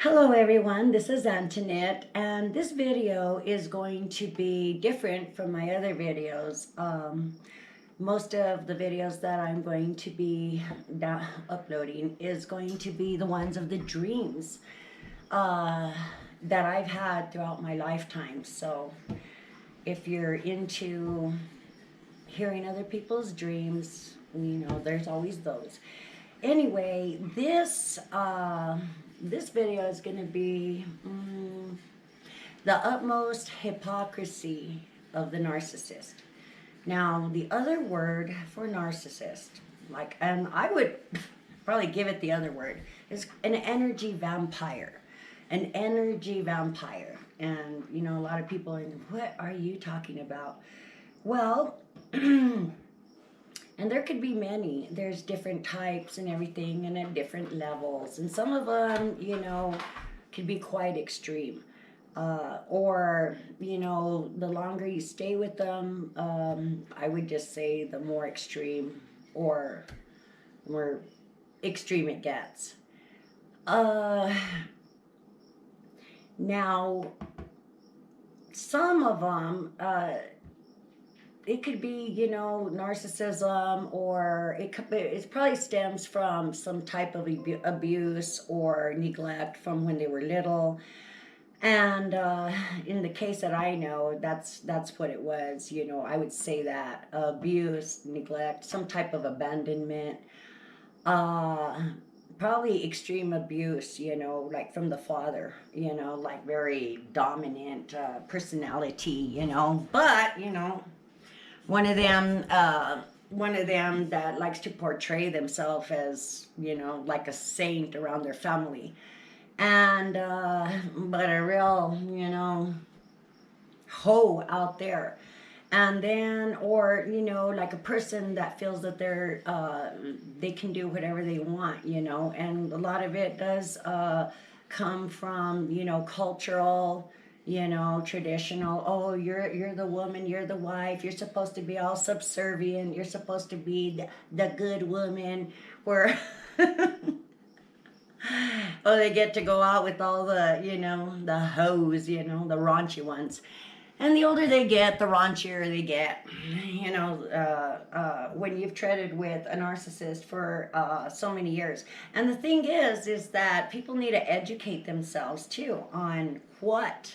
Hello everyone, this is Antoinette, and this video is going to be different from my other videos. Most of the videos that I'm going to be uploading is going to be the ones of the dreams uh, that I've had throughout my lifetime. So if you're into hearing other people's dreams, there's always those. Anyway, this video is going to be the utmost hypocrisy of the narcissist. Now, the other word for narcissist, and I would probably give it the other word, is an energy vampire. An energy vampire. And, a lot of people are, what are you talking about? Well, and there could be many. There's different types and everything, and at different levels. And some of them, could be quite extreme. Or, the longer you stay with them, I would just say the more extreme or more extreme it gets. Now, some of them, it could be, narcissism, or it probably stems from some type of abuse or neglect from when they were little. And in the case that I know, that's what it was. I would say that abuse, neglect, some type of abandonment, probably extreme abuse, like from the father, like very dominant personality, but one of them that likes to portray themselves as, like a saint around their family, and but a real, hoe out there. And then, or like a person that feels that they can do whatever they want, and a lot of it does come from cultural, traditional. Oh, you're the woman, you're the wife, you're supposed to be all subservient, you're supposed to be the good woman, where oh, they get to go out with all the, the hoes, the raunchy ones. And the older they get, the raunchier they get. When you've treaded with a narcissist for so many years. And the thing is that people need to educate themselves too on what,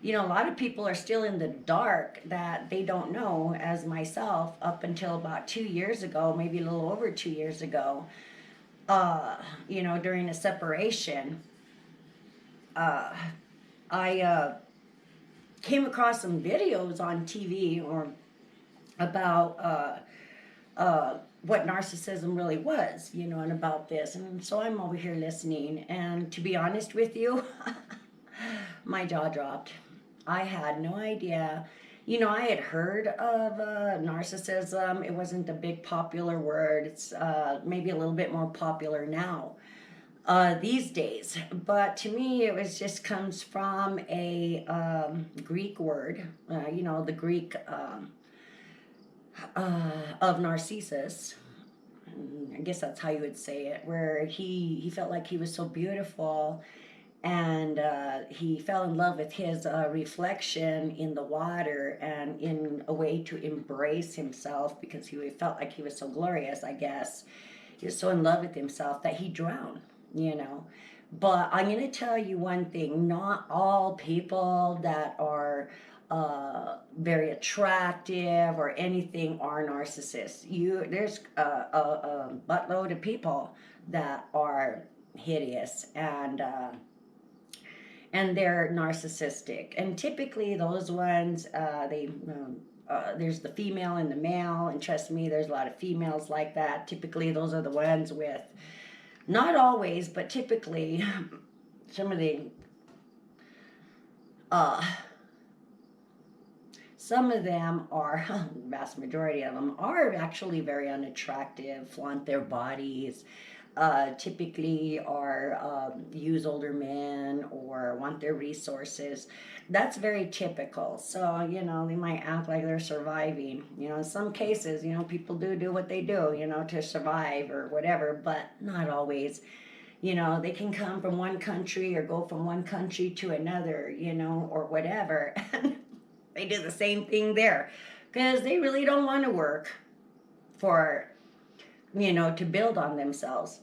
a lot of people are still in the dark, that they don't know, as myself, up until about 2 years ago, maybe a little over 2 years ago, during a separation, I came across some videos on TV or about what narcissism really was, and about this. And so I'm over here listening, and to be honest with you, my jaw dropped. I had no idea. I had heard of narcissism. It wasn't a big popular word. It's maybe a little bit more popular now, these days. But to me, it was just comes from a Greek word, the Greek of Narcissus. I guess that's how you would say it, where he felt like he was so beautiful, and he fell in love with his reflection in the water, and in a way to embrace himself, because he felt like he was so glorious, I guess. He was so in love with himself that he drowned, But I'm going to tell you one thing: not all people that are very attractive or anything are narcissists. There's a buttload of people that are hideous, and they're narcissistic. And typically those ones, there's the female and the male, and trust me, there's a lot of females like that. Typically those are the ones with, not always, but typically, some of the some of them are, the vast majority of them are actually very unattractive, flaunt their bodies, typically are use older men or want their resources. That's very typical. So, they might act like they're surviving. In some cases, people do what they do, to survive or whatever, but not always. You know, they can come from one country or go from one country to another, you know, or whatever. And they do the same thing there because they really don't want to work for, you know, to build on themselves.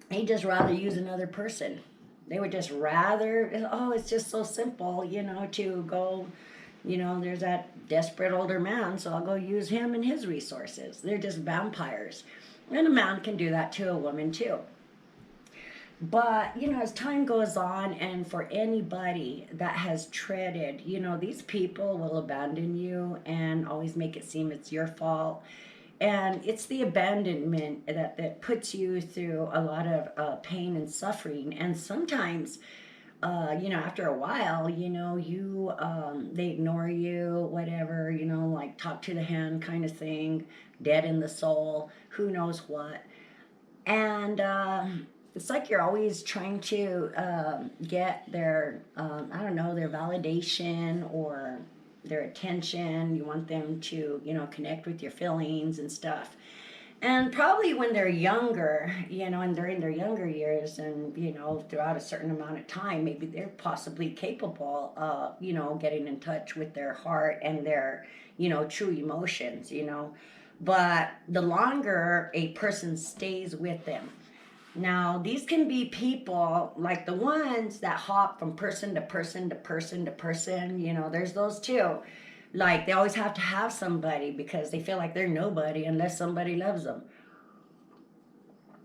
They just rather use another person. They would just rather, oh, it's just so simple, you know, to go, you know, there's that desperate older man, so I'll go use him and his resources. They're just vampires. And a man can do that to a woman too. But, you know, as time goes on, and for anybody that has treaded, you know, these people will abandon you and always make it seem it's your fault. And it's the abandonment that puts you through a lot of pain and suffering. And sometimes, you know, after a while, you know, they ignore you, whatever, you know, like talk to the hand kind of thing, dead in the soul, who knows what. And it's like you're always trying to get their, I don't know, their validation or their attention. You want them to, you know, connect with your feelings and stuff. And probably when they're younger, you know, and they're in their younger years and, you know, throughout a certain amount of time, maybe they're possibly capable of, you know, getting in touch with their heart and their, you know, true emotions, you know. But the longer a person stays with them, now, these can be people like the ones that hop from person to person to person to person. You know, there's those too. Like, they always have to have somebody because they feel like they're nobody unless somebody loves them.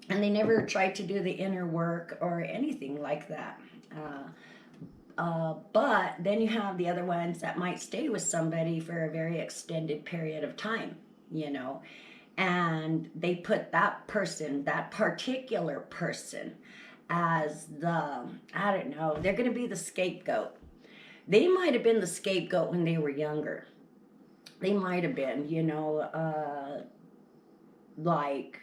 And they never try to do the inner work or anything like that. But then you have the other ones that might stay with somebody for a very extended period of time, you know, and they put that person, that particular person, as the, I don't know, they're going to be the scapegoat. They might have been the scapegoat when they were younger. They might have been, you know, like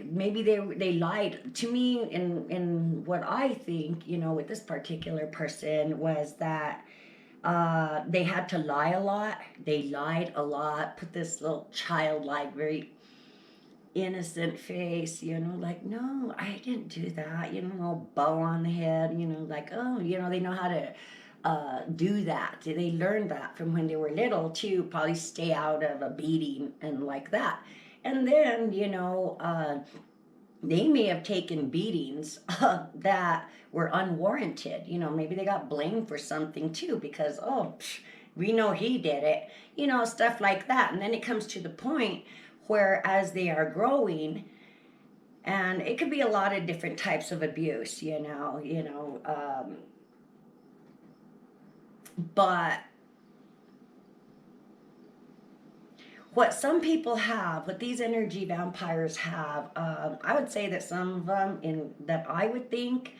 maybe they lied to me. In what I think, you know, with this particular person was that they had to lie a lot. They lied a lot, put this little childlike, very innocent face, you know, like, no, I didn't do that, you know, bow on the head, you know, like, oh, you know, they know how to do that. They learned that from when they were little to probably stay out of a beating and like that. And then, you know, they may have taken beatings that were unwarranted. You know, maybe they got blamed for something too because, oh, we know he did it, you know, stuff like that. And then it comes to the point where as they are growing, and it could be a lot of different types of abuse, but what some people have, what these energy vampires have, I would say that some of them that I would think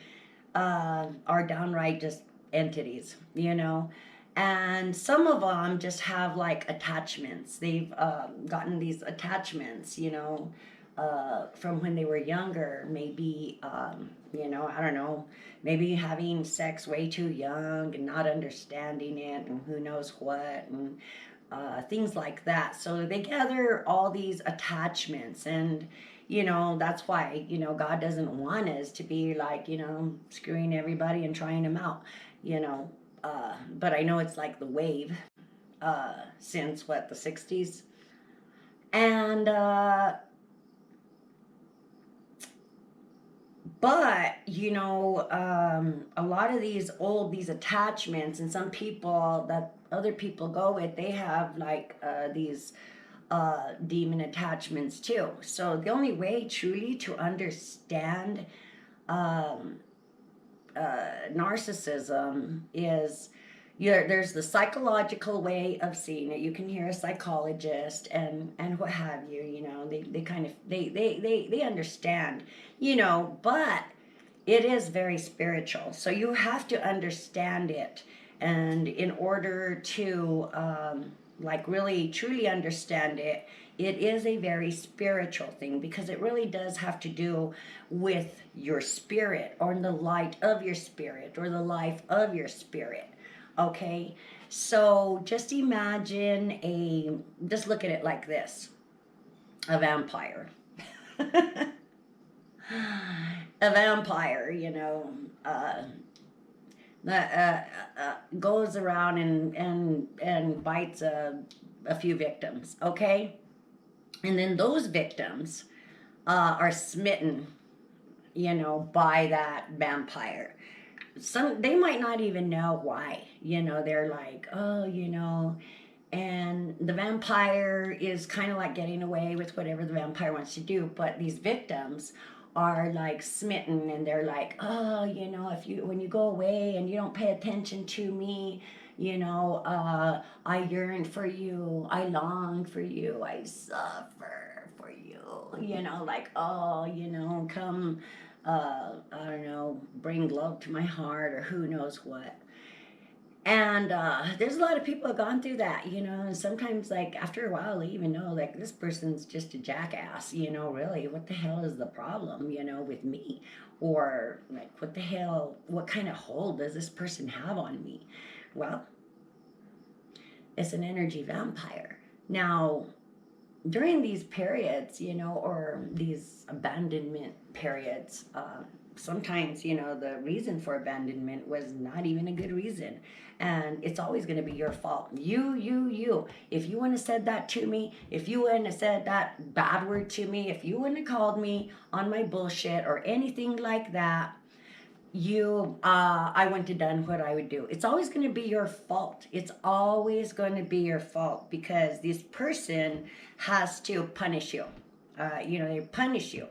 are downright just entities, you know. And some of them just have like attachments. They've gotten these attachments, you know, from when they were younger. Maybe, you know, I don't know, maybe having sex way too young and not understanding it and who knows what. And things like that. So they gather all these attachments, and you know that's why God doesn't want us to be like screwing everybody and trying them out, you know. But I know it's like the wave since what, the 60s, and but a lot of these attachments, and some people that other people go with, they have like these demon attachments too. So the only way truly to understand um, narcissism is, there's the psychological way of seeing it. You can hear a psychologist and what have you. They kind of they understand, but it is very spiritual. So you have to understand it, and in order to like really truly understand it, it is a very spiritual thing, because it really does have to do with your spirit, or the light of your spirit, or the life of your spirit. Okay, so just imagine just look at it like this: a vampire. A vampire, goes around and bites a few victims, okay? And then those victims are smitten, by that vampire. They might not even know why. They're like, oh, and the vampire is kind of like getting away with whatever the vampire wants to do, but these victims are like smitten, and they're like, oh, if you when you go away and you don't pay attention to me, I yearn for you, I long for you, I suffer for you, like, oh, come, I don't know, bring love to my heart, or who knows what. And there's a lot of people who have gone through that, and sometimes, like, after a while, they even know, like, this person's just a jackass, really, what the hell is the problem, with me? Or, like, what the hell, what kind of hold does this person have on me? Well, it's an energy vampire. Now, during these periods, or these abandonment periods, sometimes, the reason for abandonment was not even a good reason. And it's always going to be your fault. You. If you wouldn't have said that to me, if you wouldn't have said that bad word to me, if you wouldn't have called me on my bullshit or anything like that, I wouldn't have done what I would do. It's always going to be your fault. It's always going to be your fault, because this person has to punish you. They punish you.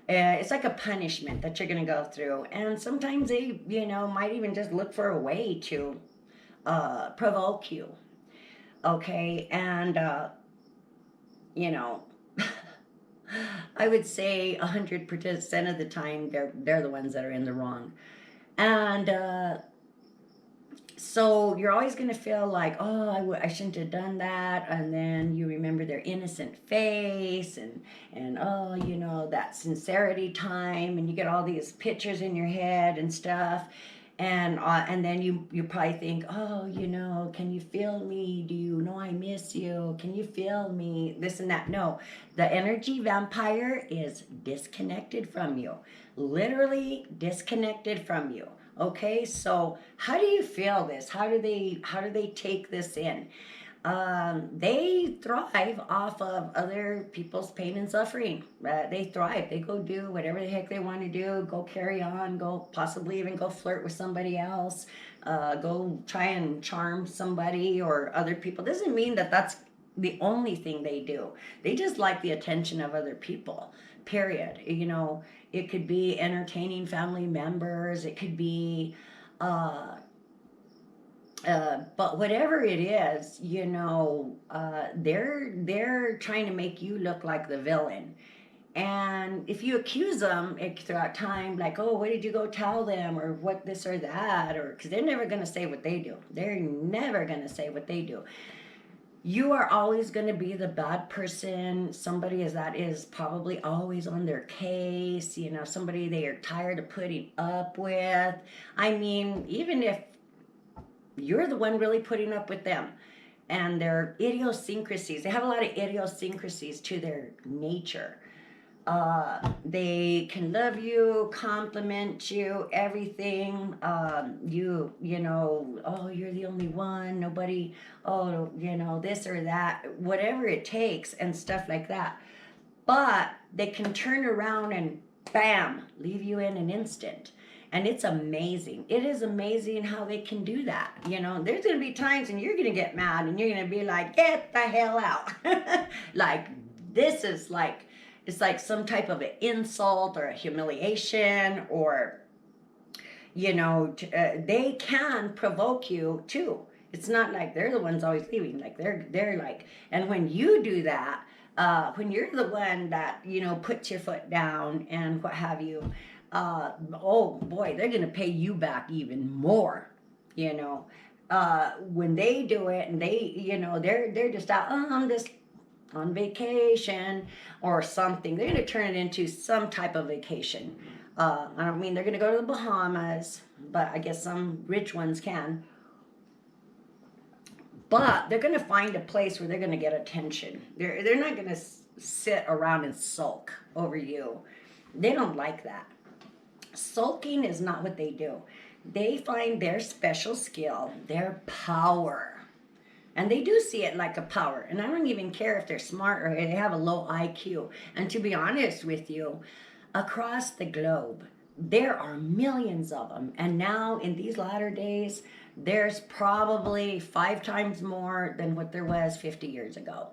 It's like a punishment that you're going to go through. And sometimes they, might even just look for a way to provoke you. Okay. And, I would say 100% of the time they're the ones that are in the wrong. And so you're always going to feel like, oh, I shouldn't have done that. And then you remember their innocent face, and oh, that sincerity time, and you get all these pictures in your head and stuff. And then you probably think, oh, can you feel me? Do you know I miss you? Can you feel me? This and that. No, the energy vampire is disconnected from you, literally disconnected from you. Okay, so how do you feel this? How do they take this in? They thrive off of other people's pain and suffering. They thrive. They go do whatever the heck they want to do. Go carry on. Go possibly even go flirt with somebody else. Go try and charm somebody or other people. Doesn't mean that that's the only thing they do. They just like the attention of other people. Period. It could be entertaining family members. It could be. But whatever it is, they're trying to make you look like the villain. And if you accuse them throughout time, like, oh, what did you go tell them, or what this or that, or because they're never going to say what they do. They're never going to say what they do. You are always going to be the bad person. Somebody that is probably always on their case. Somebody they are tired of putting up with. I mean, even if you're the one really putting up with them, and their idiosyncrasies, they have a lot of idiosyncrasies to their nature. They can love you, compliment you, everything. Oh, you're the only one, nobody, oh, this or that, whatever it takes, and stuff like that. But they can turn around and bam, leave you in an instant. And it's amazing. It is amazing how they can do that. There's going to be times and you're going to get mad and you're going to be like, get the hell out. Like, this is like, it's like some type of an insult or a humiliation, or, they can provoke you too. It's not like they're the ones always leaving. Like, they're like, and when you do that, when you're the one that, puts your foot down and what have you, oh boy, they're going to pay you back even more, when they do it, and they're just out, oh, I'm just on vacation or something. They're going to turn it into some type of vacation. I don't mean they're going to go to the Bahamas, but I guess some rich ones can. But they're going to find a place where they're going to get attention. They're not going to sit around and sulk over you. They don't like that. Sulking is not what they do. They find their special skill, their power. And they do see it like a power. And I don't even care if they're smart or they have a low IQ. And to be honest with you, across the globe, there are millions of them. And now in these latter days, there's probably 5 times more than what there was 50 years ago.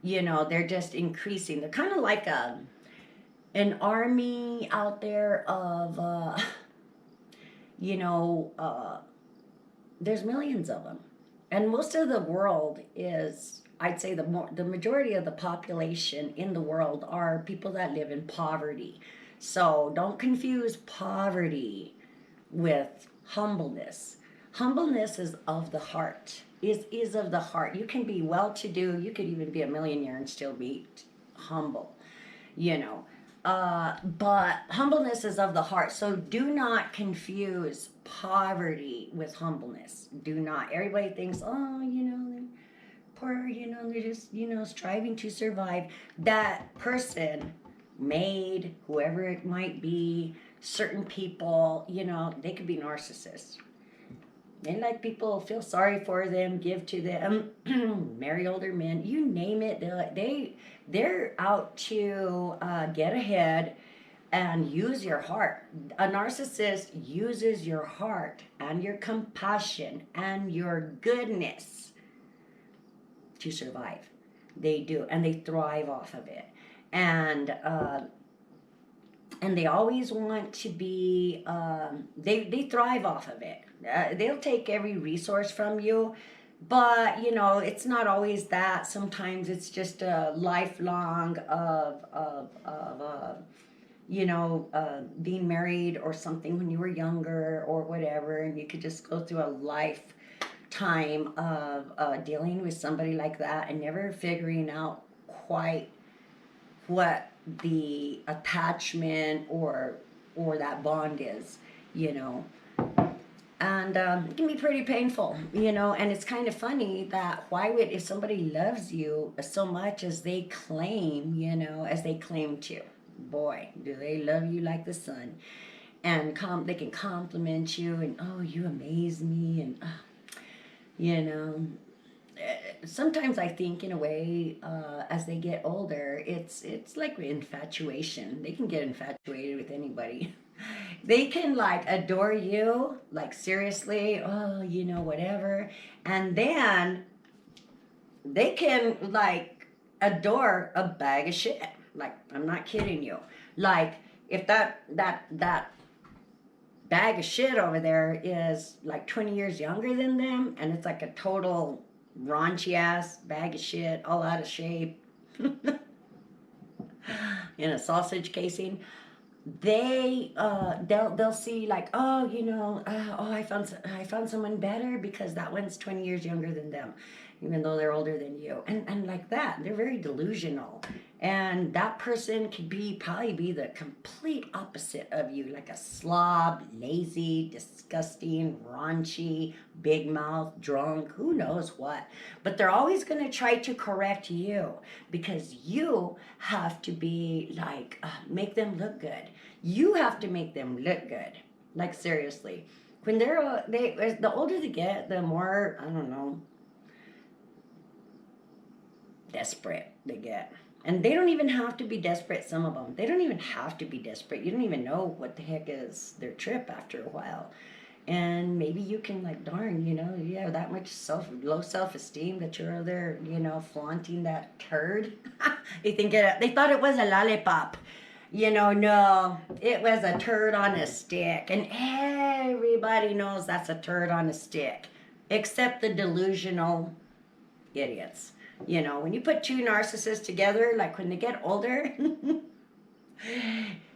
You know, they're just increasing. They're kind of like an army out there of, you know, there's millions of them. And most of the world is, I'd say the majority of the population in the world are people that live in poverty. So don't confuse poverty with humbleness. Humbleness is of the heart. Is of the heart. You can be well to do, you could even be a millionaire and still be humble, you know. But humbleness is of the heart. So do not confuse poverty with humbleness. Do not. Everybody thinks, oh, you know, they're poor, you know, they're just, you know, striving to survive. That person made, whoever it might be, certain people, you know, they could be narcissists. They like people feel sorry for them, give to them, marry older men, you name it. They're out to get ahead and use your heart. A narcissist uses your heart and your compassion and your goodness to survive. They do, and they thrive off of it. And they always want to be. They thrive off of it. They'll take every resource from you, but you know it's not always that. Sometimes it's just a lifelong of you know, being married or something when you were younger or whatever, and you could just go through a lifetime of dealing with somebody like that and never figuring out quite what the attachment or that bond is, you know. And it can be pretty painful, you know. And it's kind of funny that why would, if somebody loves you so much as they claim, you know, as they claim to, boy, do they love you like the sun. And they can compliment you and, oh, you amaze me, and you know. Sometimes I think, in a way, as they get older, it's like infatuation. They can get infatuated with anybody. They can like adore you, like seriously, oh, you know, whatever, and then they can like adore a bag of shit. Like, I'm not kidding you. Like, if that bag of shit over there is like 20 years younger than them, and it's like a total raunchy ass bag of shit, all out of shape, in a sausage casing, they'll see like, oh, you know, oh, I found someone better because that one's 20 years younger than them, even though they're older than you, and like that. They're very delusional, and that person could probably be the complete opposite of you, like a slob, lazy, disgusting, raunchy, big mouth, drunk, who knows what. But they're always going to try to correct you because you have to be like, make them look good. You have to make them look good. Like, seriously. When the older they get, the more, I don't know, desperate they get. And they don't even have to be desperate, some of them. They don't even have to be desperate. You don't even know what the heck is their trip after a while. And maybe you can, like, darn, you know, you have that much low self-esteem that you're there, you know, flaunting that turd. They thought it was a lollipop. You know, no, it was a turd on a stick. And everybody knows that's a turd on a stick, except the delusional idiots. You know, when you put two narcissists together, like when they get older,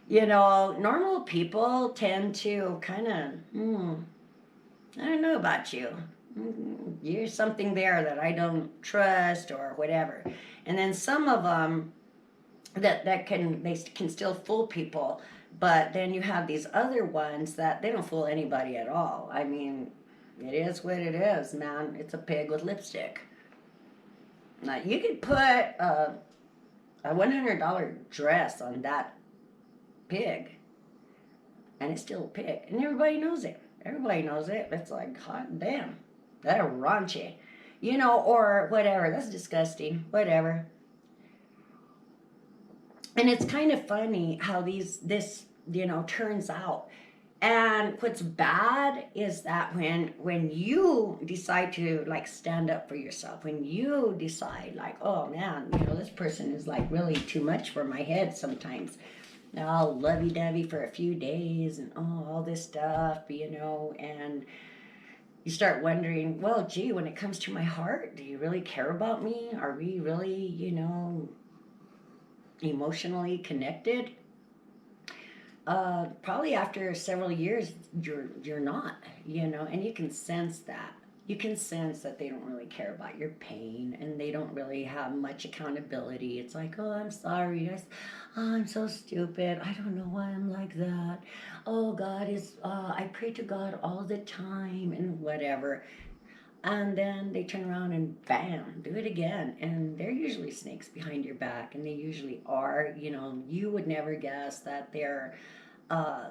you know, normal people tend to kind of, I don't know about you. You're something there that I don't trust or whatever. And then some of them they can still fool people, but then you have these other ones that they don't fool anybody at all. I mean, it is what it is, man. It's a pig with lipstick. Now, you could put a $100 dress on that pig. And it's still a pig. And everybody knows it. Everybody knows it. It's like, hot damn. That a raunchy. You know, or whatever. That's disgusting. Whatever. And it's kind of funny how this, you know, turns out. And what's bad is that when you decide to like stand up for yourself, when you decide like, oh man, you know, this person is like really too much for my head sometimes. I'll lovey-dovey for a few days and all this stuff, you know, and you start wondering, well, gee, when it comes to my heart, do you really care about me? Are we really, you know, emotionally connected? Probably after several years, you're not, you know, and you can sense that. You can sense that they don't really care about your pain, and they don't really have much accountability. It's like, oh, I'm sorry, I'm so stupid. I don't know why I'm like that. Oh, God is. I pray to God all the time, and whatever. And then they turn around and bam, do it again. And they're usually snakes behind your back, and they usually are. You know, you would never guess that uh,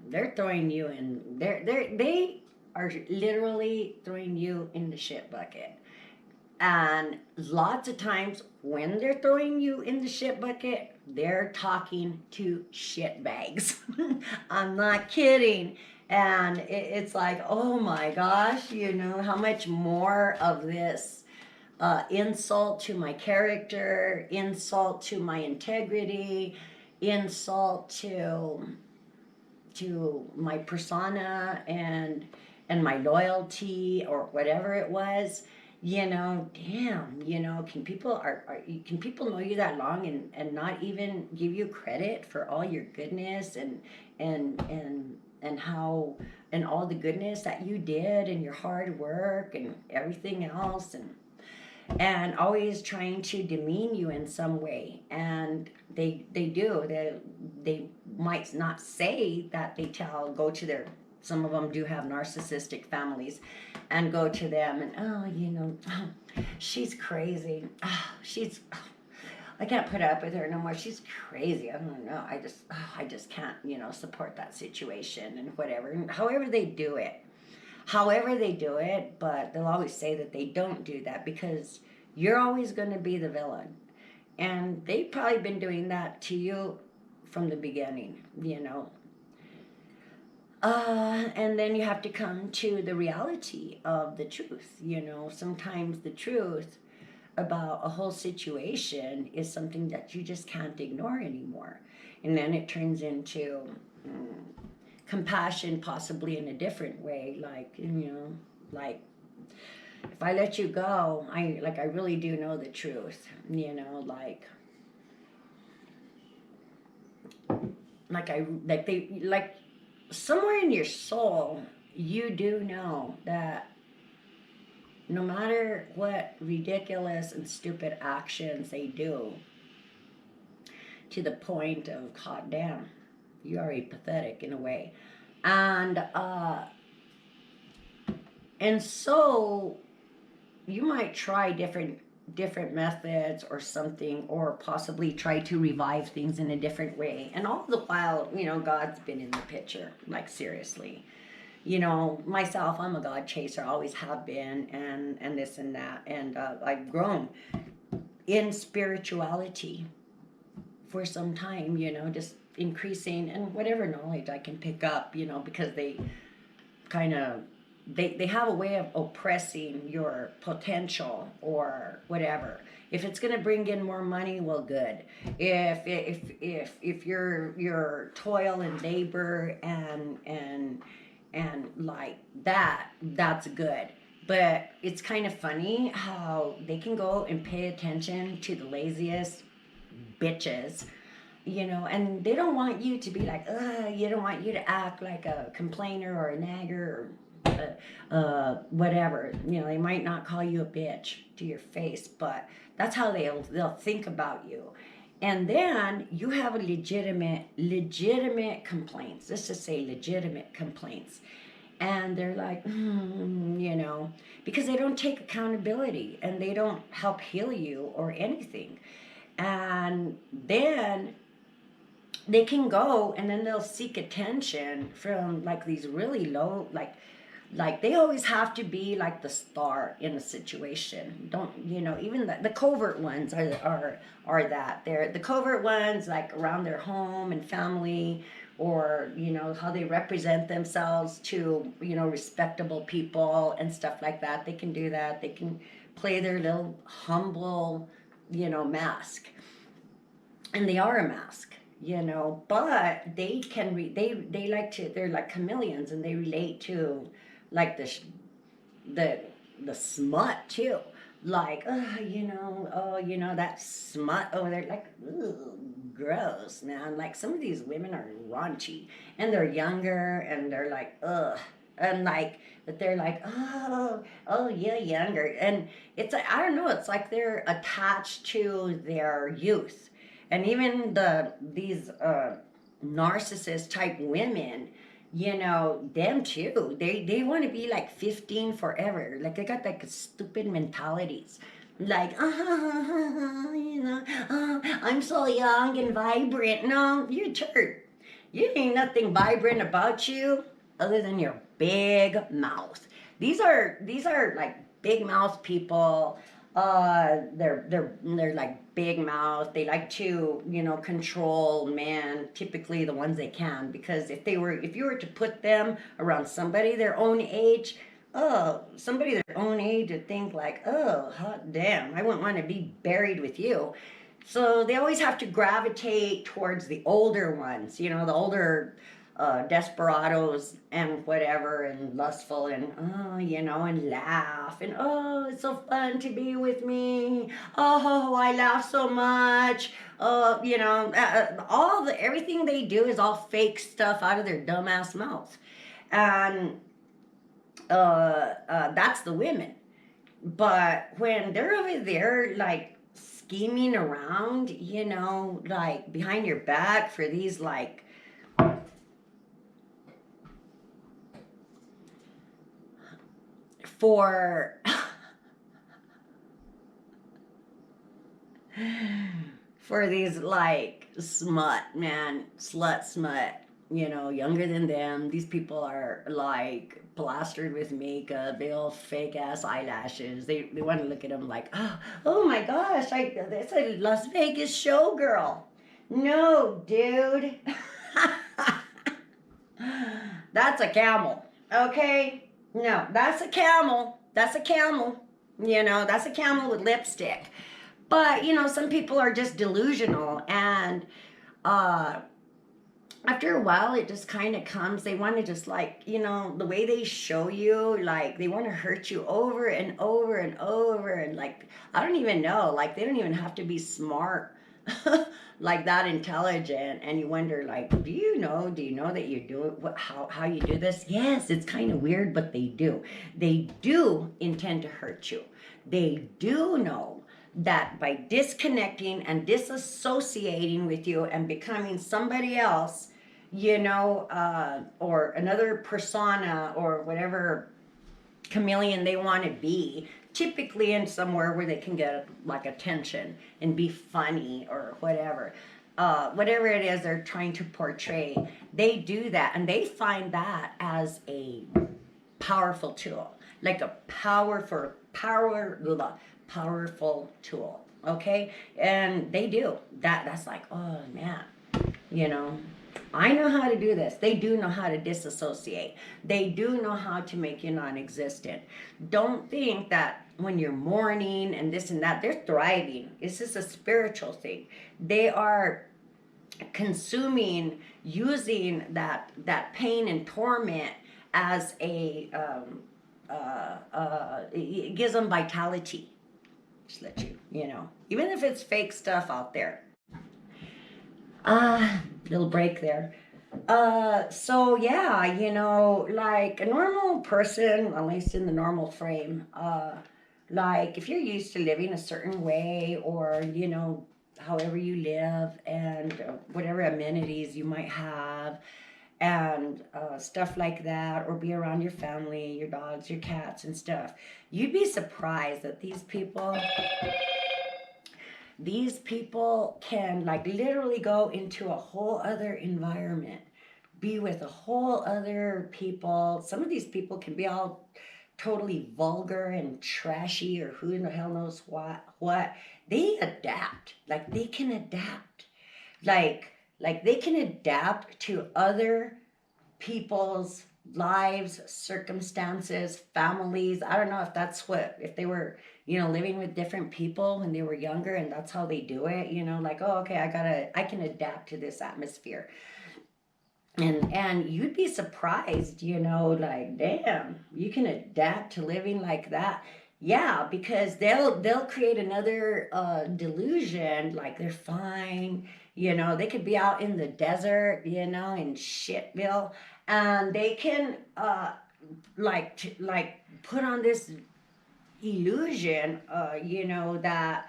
they're throwing you in. They are literally throwing you in the shit bucket. And lots of times when they're throwing you in the shit bucket, they're talking to shit bags. I'm not kidding. And it's like, oh my gosh, you know, how much more of this insult to my character, insult to my integrity, insult to my persona and my loyalty or whatever it was. You know, damn, you know, can people know you that long and not even give you credit for all your goodness and how and all the goodness that you did and your hard work and everything else, and always trying to demean you in some way. And they might not say that they go to their, some of them do have narcissistic families, and go to them and, oh, you know, oh, she's crazy. Oh, I can't put up with her no more. She's crazy. I don't know. I just can't, you know, support that situation and whatever. And however they do it, but they'll always say that they don't do that because you're always going to be the villain. And they've probably been doing that to you from the beginning, you know. And then you have to come to the reality of the truth. You know, sometimes the truth about a whole situation is something that you just can't ignore anymore. And then it turns into compassion, possibly in a different way. Like, you know, like, if I let you go, I really do know the truth. You know, like somewhere in your soul, you do know that no matter what ridiculous and stupid actions they do, to the point of, god damn, you're already pathetic in a way. And so you might try different methods or something, or possibly try to revive things in a different way. And all the while, you know, God's been in the picture, like seriously. You know, myself, I'm a God chaser, always have been, and this and that. And I've grown in spirituality for some time, you know, just increasing and whatever knowledge I can pick up, you know, because they kind of, they have a way of oppressing your potential or whatever. If it's going to bring in more money, well, good. If your toil and labor and like that, that's good. But it's kind of funny how they can go and pay attention to the laziest bitches, you know, and they don't want you to be like, you don't want you to act like a complainer or a nagger or whatever. You know, they might not call you a bitch to your face, but that's how they'll think about you. And then you have a legitimate complaints. Let's just say legitimate complaints. And they're like, you know, because they don't take accountability and they don't help heal you or anything. And then they can go and then they'll seek attention from like these really low, like they always have to be like the star in a situation. Don't, you know, even the covert ones are that. They're the covert ones like around their home and family, or you know how they represent themselves to, you know, respectable people and stuff like that. They can do that. They can play their little humble, you know, mask, and they are a mask, you know, but they can they like to, they're like chameleons, and they relate to like the the smut too, like, oh, you know, oh, you know, that smut over there, like, ugh, gross, man. Like some of these women are raunchy, and they're younger, and they're like, ugh, and like, but they're like, oh, oh, yeah, younger, and it's like, I don't know, it's like they're attached to their youth, and even these narcissist type women, you know, them too, they want to be like 15 forever, like they got like stupid mentalities, like, you know, I'm so young and vibrant. No, you're a turd. You ain't nothing vibrant about you other than your big mouth. These are like big mouth people. They're like big mouth. They like to, you know, control men. Typically, the ones they can, because if you were to put them around somebody their own age, oh, somebody their own age would think like, oh, hot damn, I wouldn't want to be buried with you. So they always have to gravitate towards the older ones, you know, the older desperados and whatever, and lustful, and oh, you know, and laugh, and oh, it's so fun to be with me. Oh, I laugh so much. Oh, you know, all the everything they do is all fake stuff out of their dumbass mouth, and that's the women. But when they're over there, like scheming around, you know, like behind your back for these, like, for for these like smut, man, slut smut, you know, younger than them. These people are like plastered with makeup. They all fake ass eyelashes. They want to look at them like, oh my gosh, it's a Las Vegas showgirl. No, dude. That's a camel. Okay? No, that's a camel. That's a camel. You know, that's a camel with lipstick. But, you know, some people are just delusional, and uh after a while it just kind of comes, they want to just, like, you know, the way they show you, like they want to hurt you over and over and over, and like, I don't even know, like they don't even have to be smart, like that intelligent, and you wonder like, do you know that you do it, how you do this? Yes, it's kind of weird, but they do intend to hurt you. They do know that by disconnecting and disassociating with you and becoming somebody else, you know, or another persona, or whatever chameleon they want to be, typically in somewhere where they can get like attention and be funny or whatever. Whatever it is they're trying to portray, they do that, and they find that as a powerful tool, like a powerful tool. Okay, and they do that. That's like, oh man, you know, I know how to do this. They do know how to disassociate. They do know how to make you non-existent. Don't think that when you're mourning and this and that, they're thriving. This is a spiritual thing. They are consuming, using that pain and torment as a it gives them vitality. Just let you know, even if it's fake stuff out there. Little break there. So yeah, you know, like a normal person, at least in the normal frame, like if you're used to living a certain way, or, you know, however you live, and whatever amenities you might have, and stuff like that, or be around your family, your dogs, your cats, and stuff, you'd be surprised that these people, These people can like literally go into a whole other environment, be with a whole other people. Some of these people can be all totally vulgar and trashy, or who in the hell knows what. They adapt. Like they can adapt. Like like they can adapt to other people's lives, circumstances, families. I don't know if that's what, if they were, living with different people when they were younger and that's how they do it, like, oh, okay, I can adapt to this atmosphere. And you'd be surprised, like, damn, you can adapt to living like that. Yeah, because they'll create another delusion, like they're fine. They could be out in the desert, in Shitville, and they can like put on this illusion, that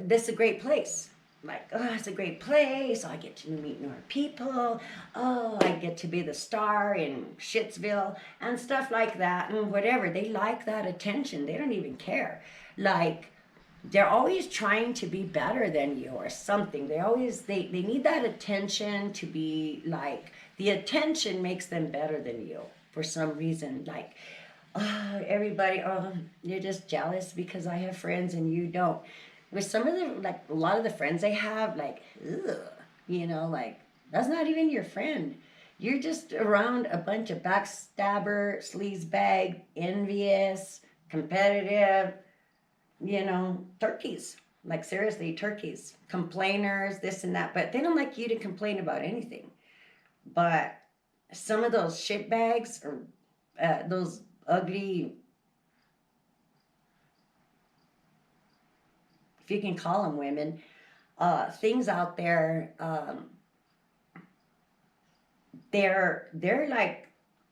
this is a great place. Like, oh, it's a great place. I get to meet more people. Oh, I get to be the star in Shitsville and stuff like that, and whatever. They like that attention. They don't even care. Like, they're always trying to be better than you or something. They need that attention to be like, the attention makes them better than you for some reason. Like, oh, everybody, oh, you're just jealous because I have friends and you don't. With some of the, like, a lot of the friends they have, like, ugh, like, that's not even your friend. You're just around a bunch of backstabber, sleazebag, envious, competitive, turkeys. Like, seriously, turkeys. Complainers, this and that. But they don't like you to complain about anything. But some of those shitbags, or those ugly, if you can call them women, things out there, they're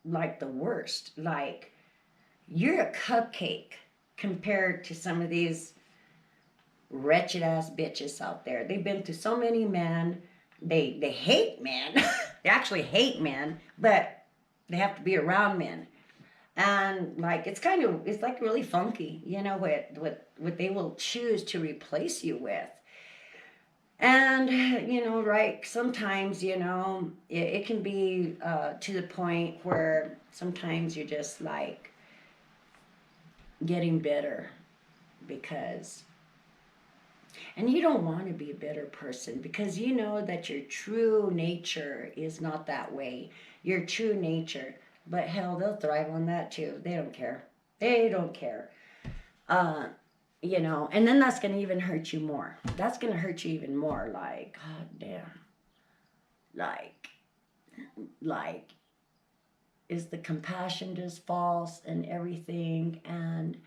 like the worst. Like, you're a cupcake compared to some of these wretched ass bitches out there. They've been through so many men. They hate men. They actually hate men, but they have to be around men. And like, it's like really funky, what they will choose to replace you with. And right, sometimes it can be to the point where sometimes you're just like getting bitter, because, and you don't want to be a bitter person, because you know that your true nature is not that way. Your true nature, but hell, they'll thrive on that too. They don't care. They don't care. uh and then that's going to even hurt you more. That's going to hurt you even more. Like, god damn. like like is the compassion just false and everything? And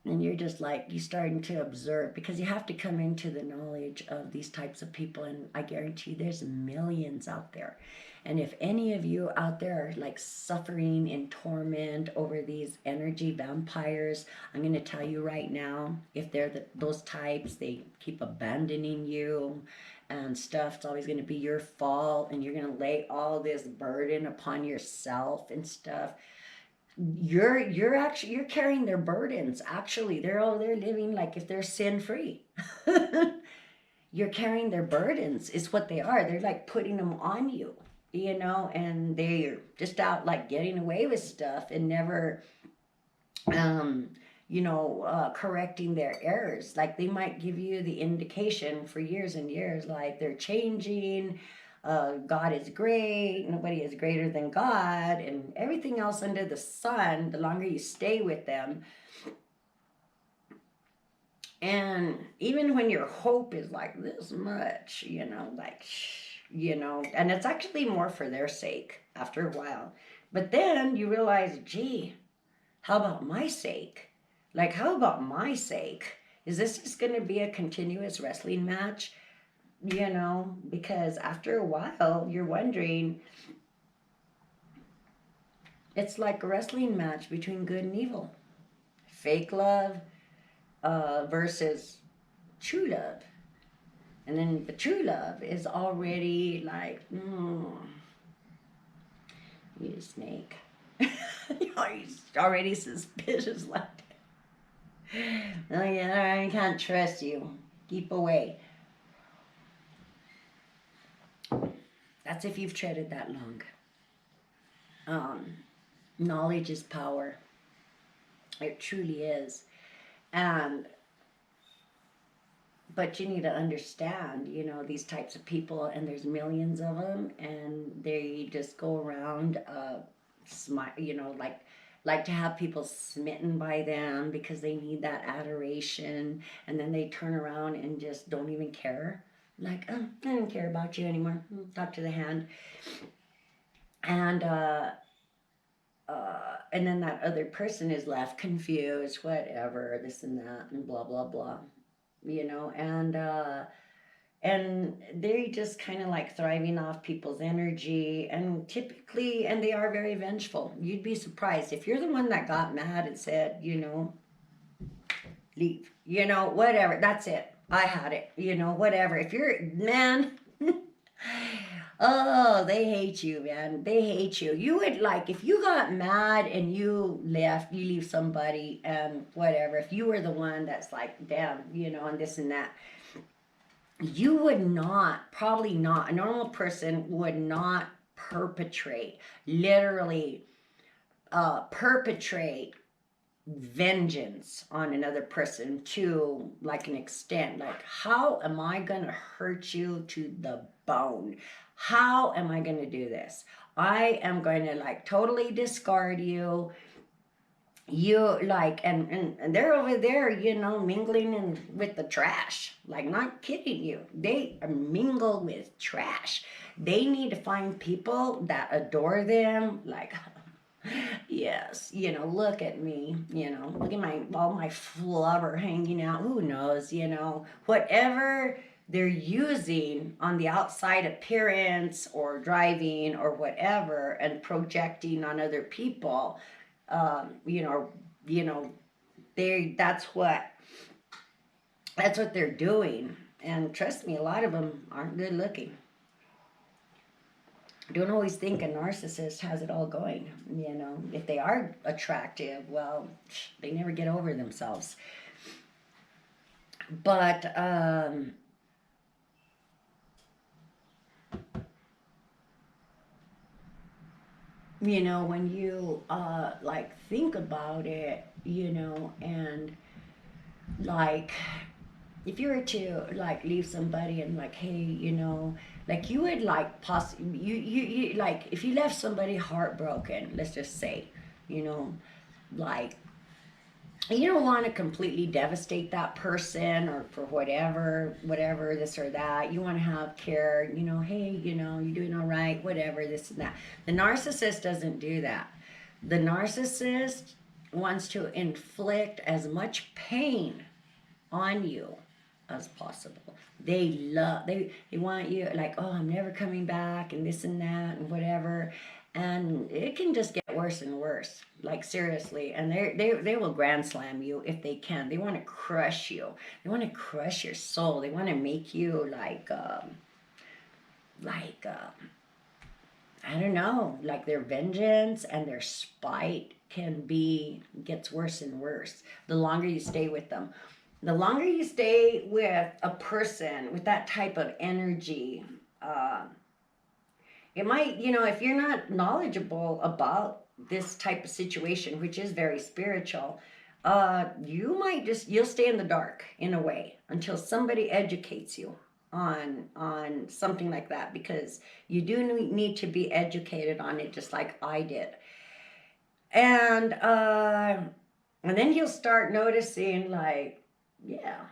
you're just like, you starting to observe, because you have to come into the knowledge of these types of people. And I guarantee you there's millions out there. And if any of you out there are like suffering in torment over these energy vampires, I'm going to tell you right now, if they're those types, they keep abandoning you and stuff. It's always going to be your fault, and you're going to lay all this burden upon yourself and stuff. You're carrying their burdens. Actually, they're living like if they're sin free. You're carrying their burdens is what they are. They're like putting them on you, and they're just out like getting away with stuff and never correcting their errors. Like, they might give you the indication for years and years, like they're changing, God is great, nobody is greater than God, and everything else under the sun. The longer you stay with them, and even when your hope is like this much, and it's actually more for their sake after a while. But then you realize, gee, how about my sake? Like, how about my sake? Is this just going to be a continuous wrestling match? Because after a while, you're wondering, it's like a wrestling match between good and evil. Fake love versus true love. And then the true love is already like, you snake. He's already suspicious like that. Oh yeah, I can't trust you. Keep away. That's if you've treaded that long. Um, Knowledge is power. It truly is. And but you need to understand, these types of people, and there's millions of them, and they just go around, smile, like to have people smitten by them because they need that adoration, and then they turn around and just don't even care. Like, oh, I don't care about you anymore. Talk to the hand, and and then that other person is left confused, whatever, this and that, and blah blah blah, and they just kind of like thriving off people's energy, and typically, and they are very vengeful. You'd be surprised if you're the one that got mad and said, leave, whatever, that's it, I had it, whatever. If you're, man, oh, they hate you, man. They hate you. You would, like, if you got mad and you left, you leave somebody and whatever, if you were the one that's like, damn, and this and that, you would not, probably not, a normal person would not perpetrate, literally perpetrate vengeance on another person to like an extent. Like, how am I going to hurt you to the bone? How am I going to do this? I am going to like totally discard you. You like, and they're over there, mingling with the trash. Like, not kidding you. They are mingle with trash. They need to find people that adore them. Like, yes, look at me, look at all my flubber hanging out. Who knows, whatever they're using on the outside appearance or driving or whatever, and projecting on other people, you know, you know, that's what they're doing. And trust me, a lot of them aren't good looking. Don't always think a narcissist has it all going. If they are attractive, well, they never get over themselves. But when you like think about it, and like, if you were to like leave somebody and like, hey, like, you would like possibly, you like, if you left somebody heartbroken, let's just say, like, you don't want to completely devastate that person or for whatever, this or that. You want to have care, hey, you're doing all right, whatever, this and that. The narcissist doesn't do that. The narcissist wants to inflict as much pain on you as possible. They want you like, oh, I'm never coming back, and this and that and whatever. And it can just get worse and worse, like, seriously. And they will grand slam you if they can. They want to crush you. They want to crush your soul. They want to make you like I don't know, like, their vengeance and their spite gets worse and worse the longer you stay with them. The longer you stay with a person with that type of energy, it might, if you're not knowledgeable about this type of situation, which is very spiritual, you'll stay in the dark in a way until somebody educates you on something like that, because you do need to be educated on it, just like I did. And then you'll start noticing, like, yeah,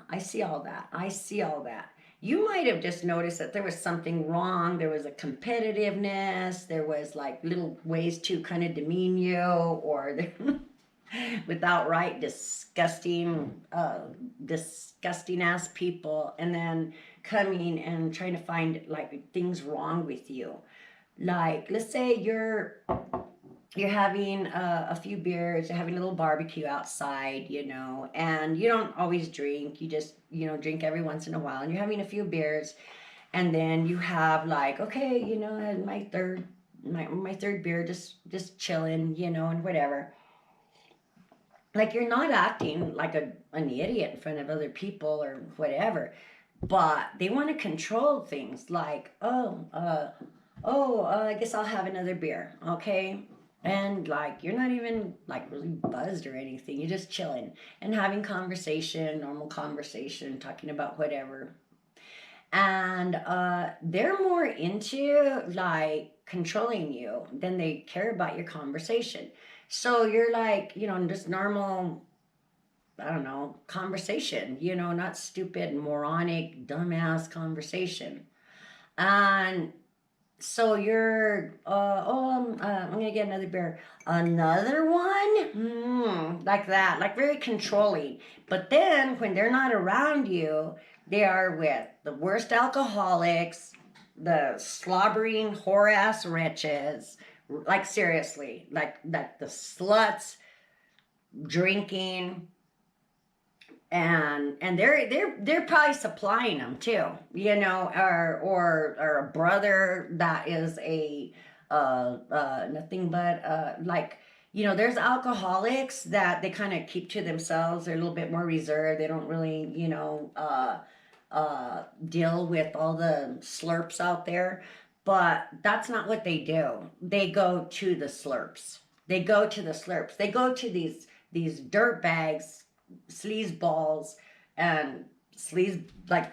I see all that. You might have just noticed that there was something wrong. There was a competitiveness. There was like little ways to kind of demean you, or with outright disgusting ass people, and then coming and trying to find like things wrong with you. Like, let's say you're having a few beers, you're having a little barbecue outside, and you don't always drink. You just, drink every once in a while, and you're having a few beers, and then you have like, okay, I had my third beer, just chilling, and whatever. like you're not acting like an idiot in front of other people or whatever, but they want to control things like, I guess I'll have another beer, okay? And like you're not even like really buzzed or anything. You're just chilling and having conversation, normal conversation, talking about whatever. And they're more into like controlling you than they care about your conversation. So you're like, just normal, I don't know, conversation, not stupid, moronic, dumbass conversation. And so you're, I'm gonna get another beer. Another one? Like that, like very controlling. But then when they're not around you, they are with the worst alcoholics, the slobbering whore ass wretches. Like seriously, like the sluts drinking, and they're probably supplying them too, or a brother that is a nothing but like, there's alcoholics that they kind of keep to themselves. They're a little bit more reserved. They don't really deal with all the slurps out there, but that's not what they do. They go to the slurps. They go to the slurps. They go to these dirt bags, sleaze balls, and sleaze, like,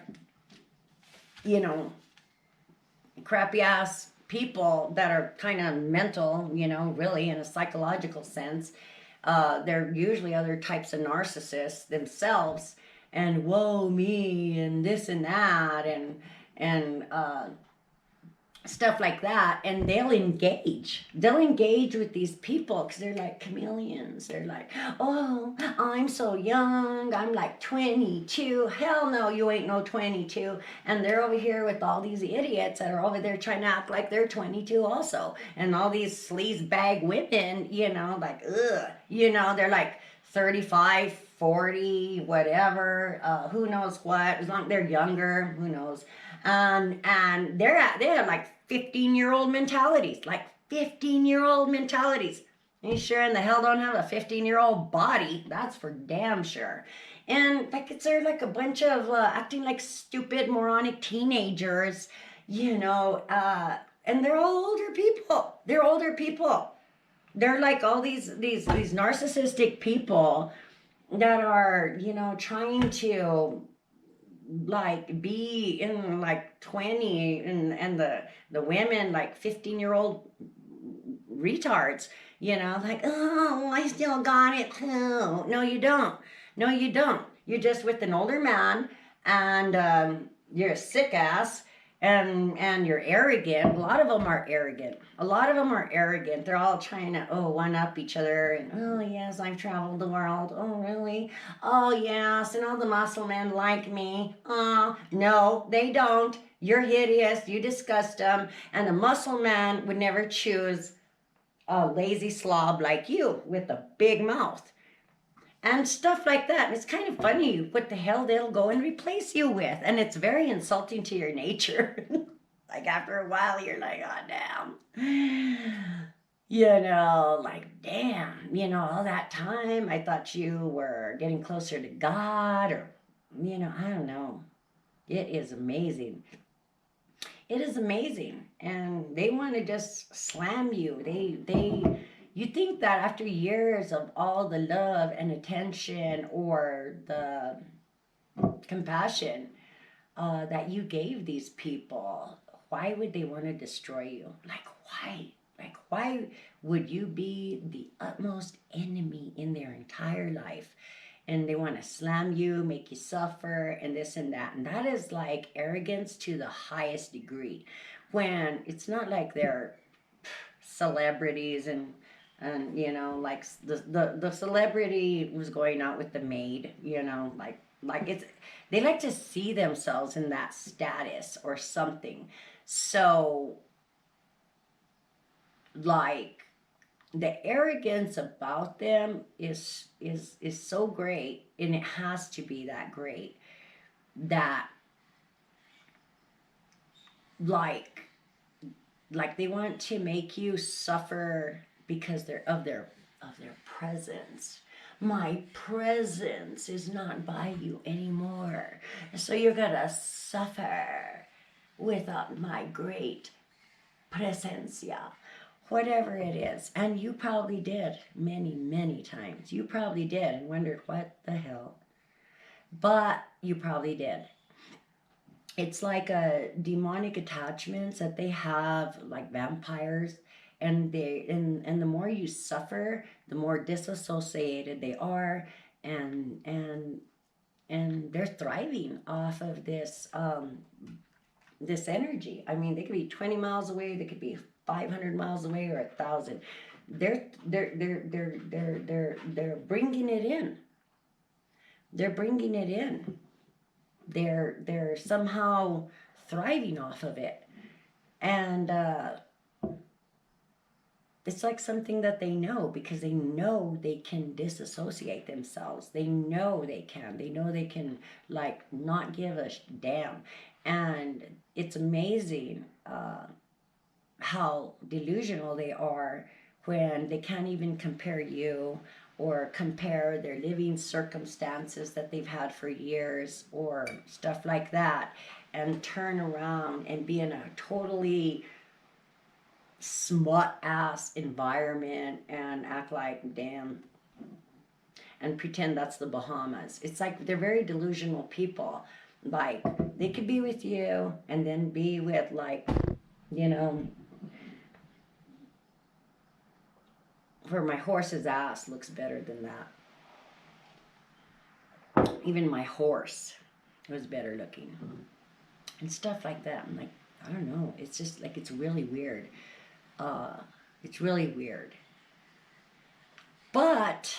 you know crappy ass people that are kind of mental, really in a psychological sense. They're usually other types of narcissists themselves, and woe me, and this and that, and stuff like that. And they'll engage with these people because they're like chameleons. They're like, oh, I'm so young, I'm like 22. Hell no, you ain't no 22. And they're over here with all these idiots that are over there trying to act like they're 22 also, and all these sleaze bag women, like, ugh, they're like 35, 40, whatever, who knows what, as long as they're younger, who knows. And they have like 15-year-old mentalities, like 15-year-old mentalities. You sure in the hell don't have a 15-year-old body, that's for damn sure. And like they're like a bunch of acting like stupid, moronic teenagers, and they're all older people. They're older people. They're like all these narcissistic people that are, trying to like be in like 20, and the women like 15-year-old retards, like, oh, I still got it too. No, you don't. No, you don't. You're just with an older man, and you're a sick ass, and you're arrogant. A lot of them are arrogant. A lot of them are arrogant. They're all trying to one up each other, and oh yes, I've traveled the world. Oh really? Oh yes, and all the muscle men like me. No, they don't. You're hideous. You disgust them, and the muscle man would never choose a lazy slob like you with a big mouth and stuff like that. It's kind of funny what the hell they'll go and replace you with, and it's very insulting to your nature. Like after a while, you're like, oh damn, like damn, all that time I thought you were getting closer to God, or I don't know. It is amazing. It is amazing, and they want to just slam you. You think that after years of all the love and attention, or the compassion that you gave these people, why would they want to destroy you? Like, why? Like, why would you be the utmost enemy in their entire life? And they want to slam you, make you suffer, and this and that. And that is like arrogance to the highest degree. When it's not like they're celebrities, and like the celebrity was going out with the maid, like it's, they like to see themselves in that status or something. So like the arrogance about them is so great, and it has to be that great, that like they want to make you suffer because they're of their presence. My presence is not by you anymore. So you're going to suffer without my great presencia, whatever it is. And you probably did many, many times. You probably did and wondered what the hell. But you probably did. It's like a demonic attachments that they have, like vampires, and the more you suffer, the more disassociated they are, and they're thriving off of this energy. I mean, they could be 20 miles away, they could be 500 miles away, or 1,000. They're bringing it in. They're bringing it in. They're somehow thriving off of it, and it's like something that they know, because they know they can disassociate themselves. They know they can. They know they can, like, not give a damn. And it's amazing how delusional they are when they can't even compare you or compare their living circumstances that they've had for years or stuff like that, and turn around and be in a totally smut ass environment and act like damn, and pretend that's the Bahamas. It's like they're very delusional people. Like, they could be with you and then be with, like, you know, where my horse's ass looks better than that. Even my horse was better looking. And stuff like that. I'm like, I don't know. It's just like, it's really weird. It's really weird. But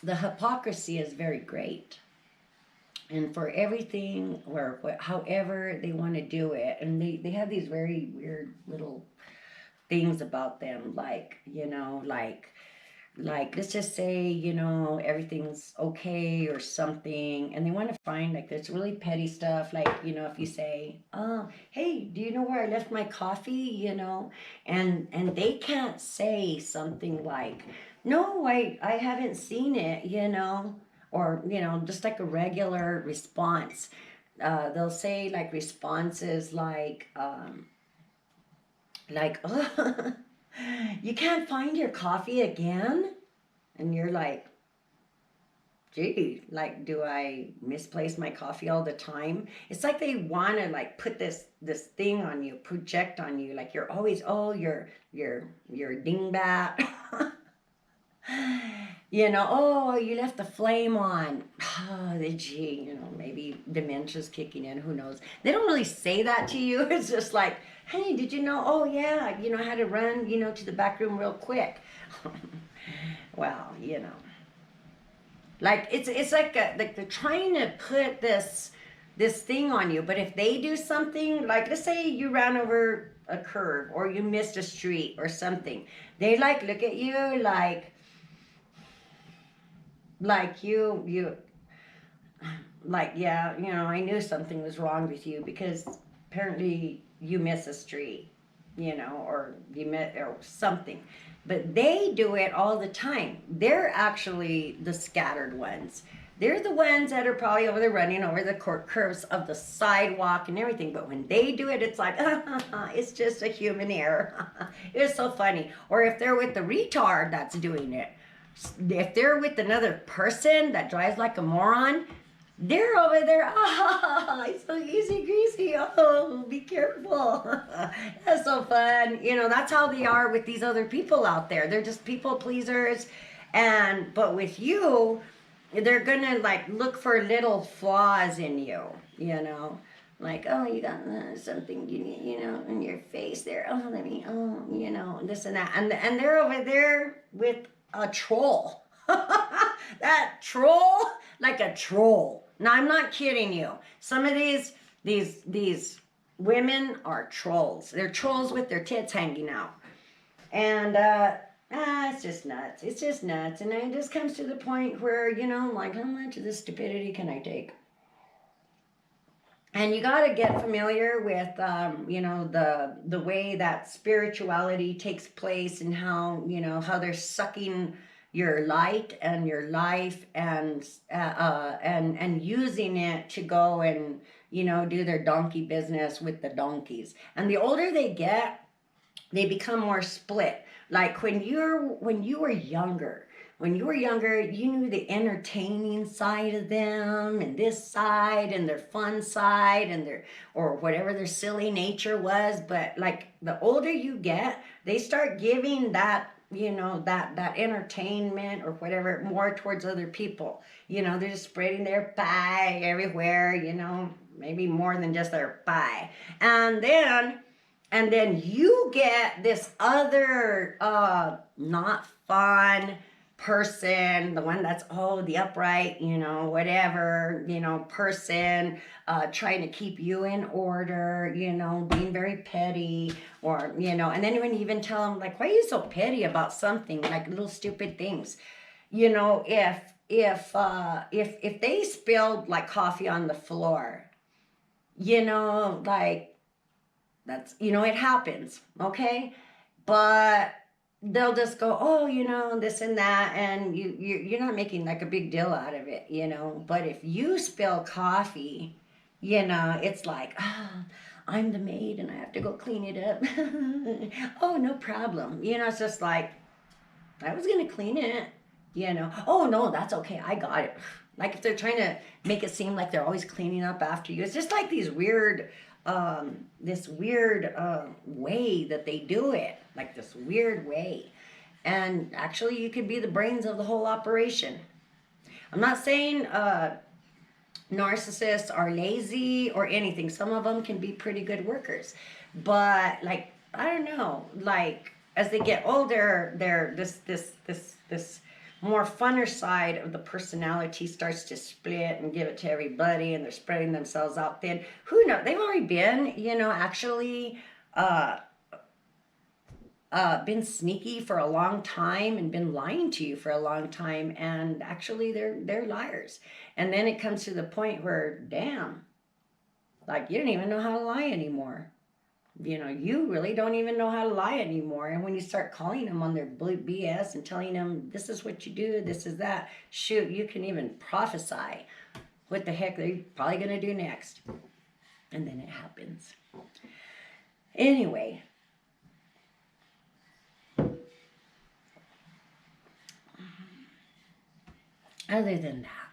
the hypocrisy is very great. And for everything, or however they want to do it, and they have these very weird little things about them, like, you know, like let's just say, you know, everything's okay or something, and they want to find, like, this really petty stuff, like, you know, if you say, oh, hey, do you know where I left my coffee, you know, and they can't say something like, no, I haven't seen it, you know, or, you know, just like a regular response. They'll say, like, responses like, oh, you can't find your coffee again? And you're like, gee, like, do I misplace my coffee all the time? It's like they want to, like, put this thing on you, project on you, like you're always, oh, you're a dingbat. You know, oh, you left the flame on. Oh, gee, you know, maybe dementia's kicking in, who knows. They don't really say that to you. It's just like, hey, did you know? Oh, yeah, you know, I had to run, you know, to the back room real quick. Well, you know. Like, it's like they're trying to put this thing on you. But if they do something, like, let's say you ran over a curve or you missed a street or something, they, like, look at you like you like, yeah, you know, I knew something was wrong with you because apparently you miss a street, you know, or you met or something. But they do it all the time. They're actually the scattered ones. They're the ones that are probably over there running over the curves of the sidewalk and everything. But when they do it, it's like, it's just a human error. It's so funny. Or if they're with the retard that's doing it, if they're with another person that drives like a moron, they're over there, it's so easy greasy, oh, be careful. That's so fun. You know, that's how they are with these other people out there. They're just people pleasers. But with you, they're gonna, like, look for little flaws in you, you know. Like, oh, you got something, you know, in your face there. Oh, let me, oh, you know, this and that. And they're over there with a troll. That troll, like a troll. Now, I'm not kidding you. Some of these women are trolls. They're trolls with their tits hanging out. And it's just nuts. It's just nuts. And it just comes to the point where, you know, like, how much of this stupidity can I take? And you got to get familiar with, you know, the way that spirituality takes place, and how, you know, how they're sucking your light and your life, and using it to go and, do their donkey business with the donkeys. And the older they get, they become more split. Like when you were younger, you knew the entertaining side of them, and this side, and their fun side, and their, or whatever their silly nature was. But like the older you get, they start giving that, that entertainment or whatever more towards other people. They're just spreading their pie everywhere, maybe more than just their pie. And then you get this other not fun person, the one that's, the upright, whatever, person, trying to keep you in order, being very petty, or, and then when you even tell them, like, why are you so petty about something, like little stupid things, if they spilled like coffee on the floor, like, that's, it happens, okay? But they'll just go, this and that, and you're not making like a big deal out of it, But if you spill coffee, it's like, I'm the maid and I have to go clean it up. Oh, no problem. It's just like, I was gonna clean it, Oh no, that's okay, I got it. Like if they're trying to make it seem like they're always cleaning up after you, it's just like these weird this weird way that they do it, like this weird way. And actually, you could be the brains of the whole operation. I'm not saying narcissists are lazy or anything. Some of them can be pretty good workers, but like, I don't know, like as they get older, they're this more funner side of the personality starts to split and give it to everybody, and they're spreading themselves out thin. Who knows? They've already been, actually been sneaky for a long time and been lying to you for a long time, and actually they're liars. And then it comes to the point where, damn, like you don't even know how to lie anymore. You really don't even know how to lie anymore. And when you start calling them on their BS and telling them this is what you do, this is that, shoot, you can even prophesy what the heck they're probably going to do next. And then it happens. Anyway. Other than that,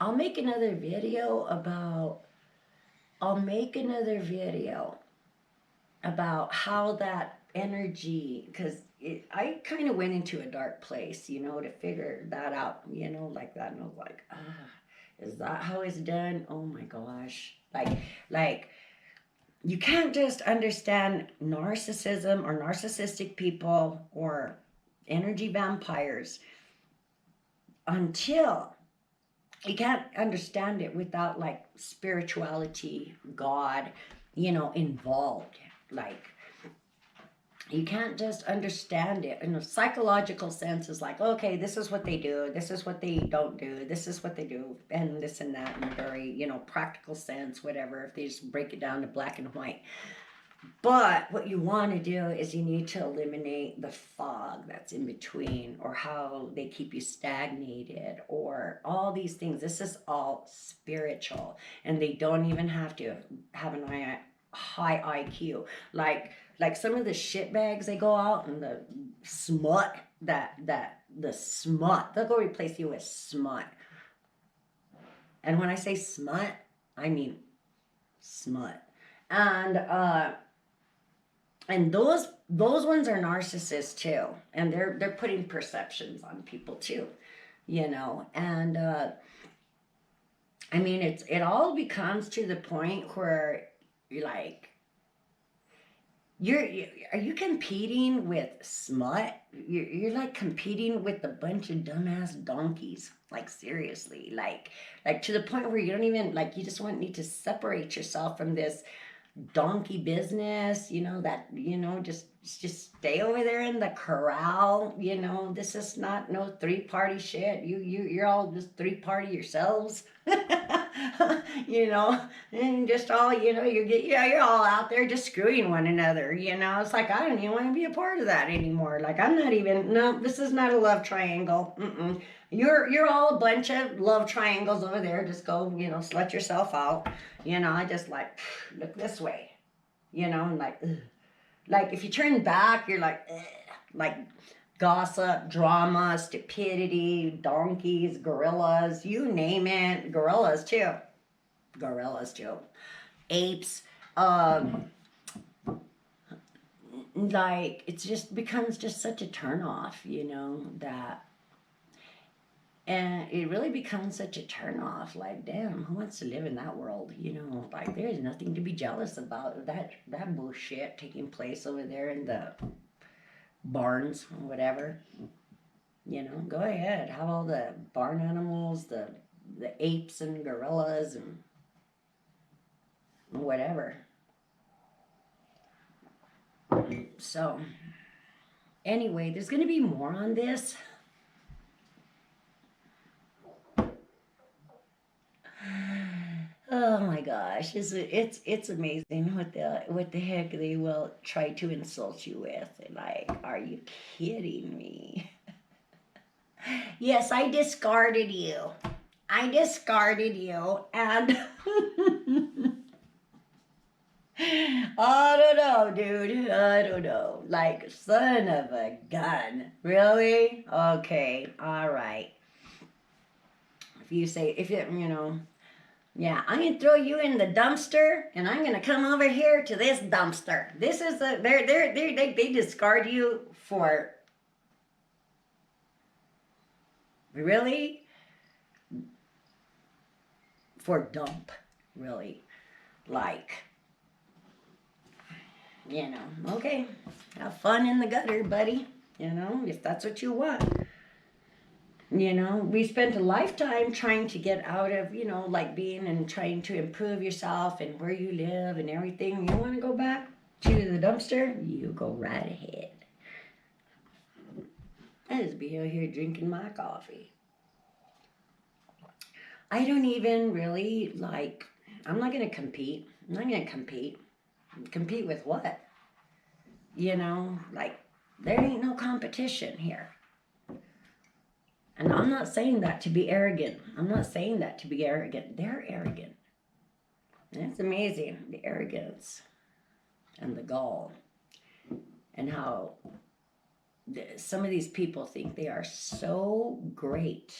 I'll make another video about how that energy, because I kind of went into a dark place, to figure that out, like that. And I was like, is that how it's done? Oh my gosh. Like, you can't just understand narcissism or narcissistic people or energy vampires until you can't understand it without like spirituality, God, involved. Like, you can't just understand it in a psychological sense. Is like, okay, this is what they do, this is what they don't do, this is what they do, and this and that, in a very, practical sense, whatever, if they just break it down to black and white. But what you want to do is you need to eliminate the fog that's in between, or how they keep you stagnated, or all these things. This is all spiritual, and they don't even have to have an high IQ. Like some of the shitbags, they go out and the smut, the smut, they'll go replace you with smut. And when I say smut, I mean smut. And those ones are narcissists too, and they're putting perceptions on people too, and I mean, it all becomes to the point where you're like, are you competing with smut? You're like competing with a bunch of dumbass donkeys. Like seriously, like to the point where you don't even, like, you just need to separate yourself from this donkey business, just stay over there in the corral. This is not no 3-party shit. You're all just 3-party yourselves. you know, and just all, you know, you're all out there just screwing one another, you know. It's like, I don't even want to be a part of that anymore. Like, I'm not even, no, this is not a love triangle. Mm-mm. You're all a bunch of love triangles over there. Just go, you know, slut yourself out. You know, I just like, look this way, you know, and like, ugh. Like if you turn back, you're like, ugh. Like gossip, drama, stupidity, donkeys, gorillas, you name it. Gorillas too. Gorillas too. Apes. Like it just becomes just such a turnoff, you know, that, and it really becomes such a turnoff. Like, damn, who wants to live in that world? You know, like there's nothing to be jealous about. That bullshit taking place over there in the barns or whatever. You know, go ahead, have all the barn animals, the apes and gorillas and whatever. So, anyway, there's going to be more on this. Oh my gosh, it's amazing what the heck they will try to insult you with. Like, are you kidding me? Yes, I discarded you. I discarded you, and I don't know, dude. I don't know. Like, son of a gun. Really? Okay. All right. If you know, yeah, I'm gonna throw you in the dumpster, and I'm gonna come over here to this dumpster. This is they discard you for really for dump, really, like, you know. Okay, have fun in the gutter, buddy. You know, if that's what you want. You know, we spent a lifetime trying to get out of, you know, like being and trying to improve yourself and where you live and everything. You want to go back to the dumpster? You go right ahead. I just be out here drinking my coffee. I don't even really like, I'm not going to compete. I'm not going to compete. Compete with what? You know, like, there ain't no competition here. And I'm not saying that to be arrogant. I'm not saying that to be arrogant. They're arrogant. And it's amazing, the arrogance and the gall. And how some of these people think they are so great.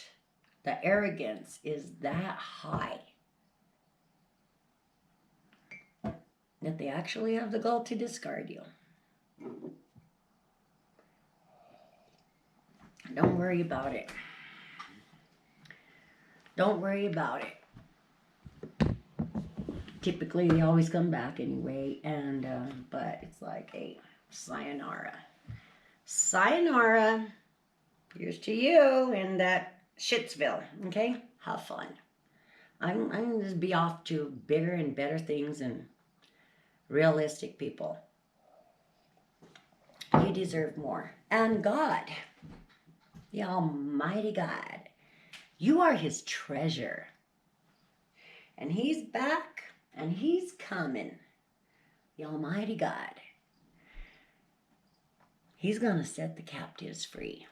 The arrogance is that high that they actually have the gall to discard you. Don't worry about it. Don't worry about it. Typically, they always come back anyway, and but it's like, hey, sayonara. Sayonara. Here's to you and that Shitsville, okay? Have fun. I'm going to be off to bigger and better things and realistic people. You deserve more. And God, the Almighty God, you are His treasure. And He's back and He's coming. The Almighty God. He's going to set the captives free.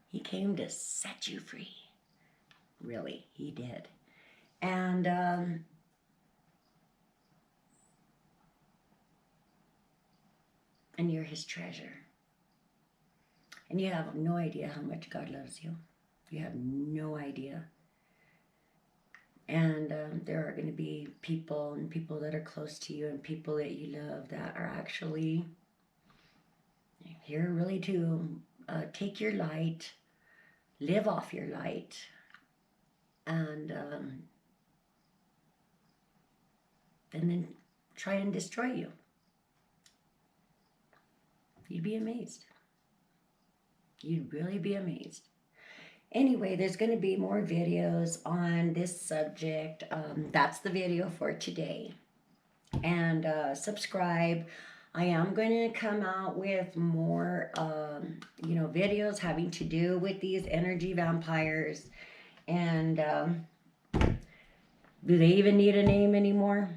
He came to set you free. Really, He did. And you're His treasure. And you have no idea how much God loves you. You have no idea. And there are going to be people and people that are close to you and people that you love that are actually here really to take your light, live off your light, and then try and destroy you. You'd be amazed. You'd really be amazed. Anyway, there's going to be more videos on this subject. That's the video for today. And subscribe. I am going to come out with more, videos having to do with these energy vampires. And Do they even need a name anymore?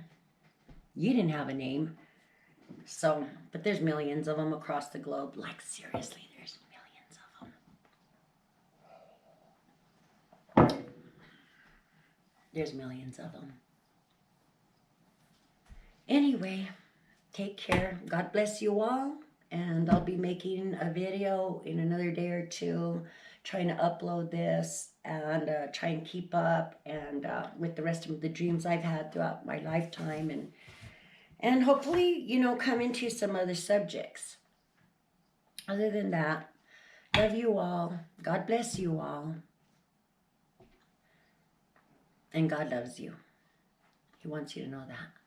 You didn't have a name. So, but there's millions of them across the globe. Like, seriously, there's millions of them. There's millions of them. Anyway, take care. God bless you all. And I'll be making a video in another day or two, trying to upload this and try and keep up and with the rest of the dreams I've had throughout my lifetime, and hopefully, you know, come into some other subjects. Other than that, love you all. God bless you all. And God loves you. He wants you to know that.